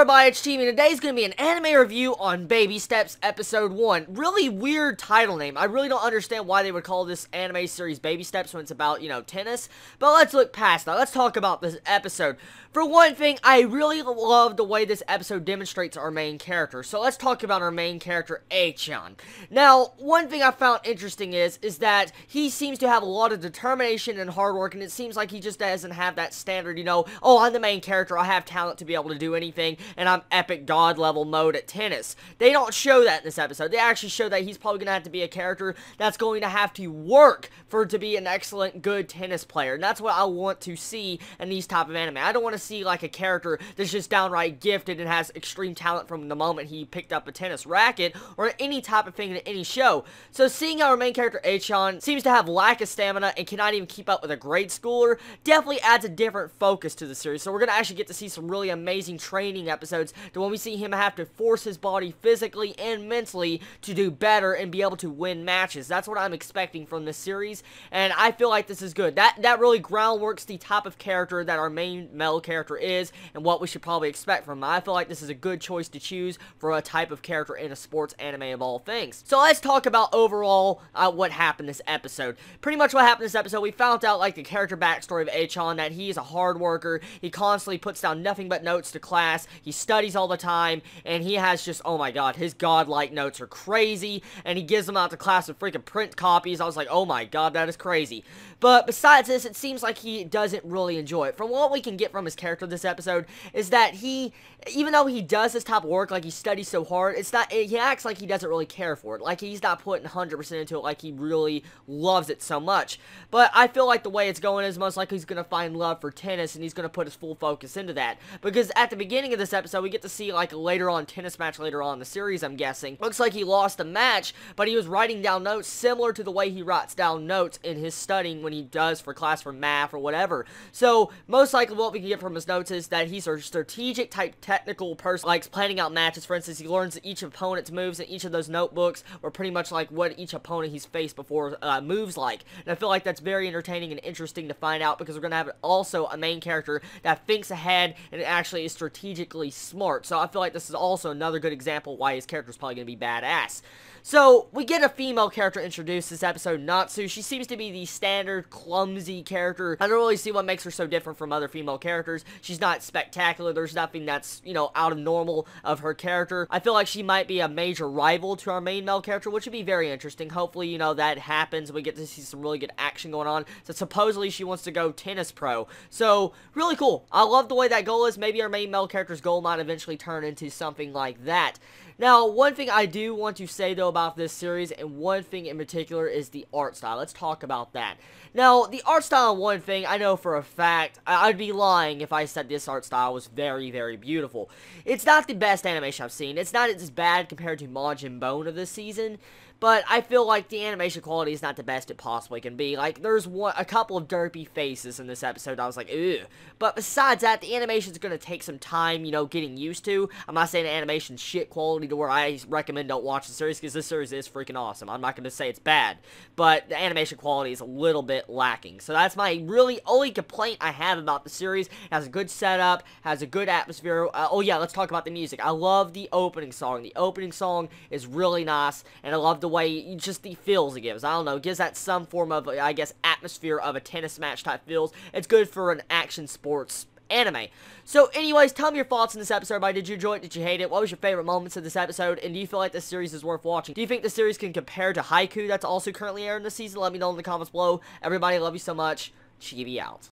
everybody, it's Chibi, and today's going to be an anime review on Baby Steps Episode 1. Really weird title name. I really don't understand why they would call this anime series Baby Steps when it's about, tennis. But let's look past that. Let's talk about this episode. For one thing, I really love the way this episode demonstrates our main character. So let's talk about our main character, Achan. Now, one thing I found interesting is that he seems to have a lot of determination and hard work, and it seems like he just doesn't have that standard, oh, I'm the main character, I have talent to be able to do anything, and I'm epic god level mode at tennis. They don't show that in this episode. They actually show that he's probably going to have to be a character that's going to have to work to be an excellent, good tennis player. And that's what I want to see in these type of anime. I don't want to see like a character that's just downright gifted and has extreme talent from the moment he picked up a tennis racket or any type of thing in any show. So seeing how our main character Achan seems to have lack of stamina and cannot even keep up with a grade schooler definitely adds a different focus to the series. So we're going to actually get to see some really amazing training episodes to when we see him have to force his body physically and mentally to do better and be able to win matches. That's what I'm expecting from this series, and I feel like this is good. That really groundworks the type of character that our main male character is and what we should probably expect from him. I feel like this is a good choice to choose for a type of character in a sports anime of all things. So let's talk about overall what happened this episode. Pretty much what happened this episode, we found out like the character backstory of Achan, that he is a hard worker, he constantly puts down nothing but notes to class, he studies all the time, and he has just, oh my god, his godlike notes are crazy, and he gives them out to class with freaking print copies. I was like, oh my god, that is crazy. But besides this, it seems like he doesn't really enjoy it. From what we can get from his character this episode is that he, even though he does this type of work, like he studies so hard, he acts like he doesn't really care for it. Like he's not putting 100% into it like he really loves it so much. But I feel like the way it's going is most likely he's going to find love for tennis and he's going to put his full focus into that. Because at the beginning of this episode, we get to see like later on tennis match later on in the series, I'm guessing. Looks like he lost a match, but he was writing down notes similar to the way he writes down notes in his studying when he does for class for math or whatever. So most likely what we can get from his notes is that he's a strategic type technical person, likes planning out matches. For instance, he learns each opponent's moves in each of those notebooks, or pretty much like what each opponent he's faced before moves like. And I feel like that's very entertaining and interesting to find out, because we're going to have also a main character that thinks ahead and actually is strategically smart. So I feel like this is also another good example why his character is probably going to be badass. So, we get a female character introduced this episode, Natsu. She seems to be the standard, clumsy character. I don't really see what makes her so different from other female characters. She's not spectacular. There's nothing that's, out of normal of her character. I feel like she might be a major rival to our main male character, which would be very interesting. Hopefully, that happens. We get to see some really good action going on. So, supposedly, she wants to go tennis pro. So, really cool. I love the way that goal is. Maybe our main male character's goal might eventually turn into something like that. Now, one thing I do want to say, though, about this series, and one thing in particular, is the art style. Let's talk about that. Now, the art style, one thing, I know for a fact, I'd be lying if I said this art style was very, very beautiful. It's not the best animation I've seen. It's not as bad compared to Majin Bone of this season, but I feel like the animation quality is not the best it possibly can be. Like, there's a couple of derpy faces in this episode I was like, ew. But besides that, the animation's going to take some time, getting used to. I'm not saying the animation's shit quality to where I recommend don't watch the series, because this series is freaking awesome. I'm not going to say it's bad, but the animation quality is a little bit lacking. So that's my really only complaint I have about the series. It has a good setup, has a good atmosphere. Oh yeah, let's talk about the music. I love the opening song. The opening song is really nice, and I love the way, just the feels it gives. I don't know, it gives that some form of, I guess, atmosphere of a tennis match type feels. It's good for an action sports anime. So anyways, tell me your thoughts on this episode, everybody. Did you enjoy it? Did you hate it? What was your favorite moments of this episode? And do you feel like this series is worth watching? Do you think the series can compare to Haiku that's also currently airing this season? Let me know in the comments below. Everybody, I love you so much. Chibi out.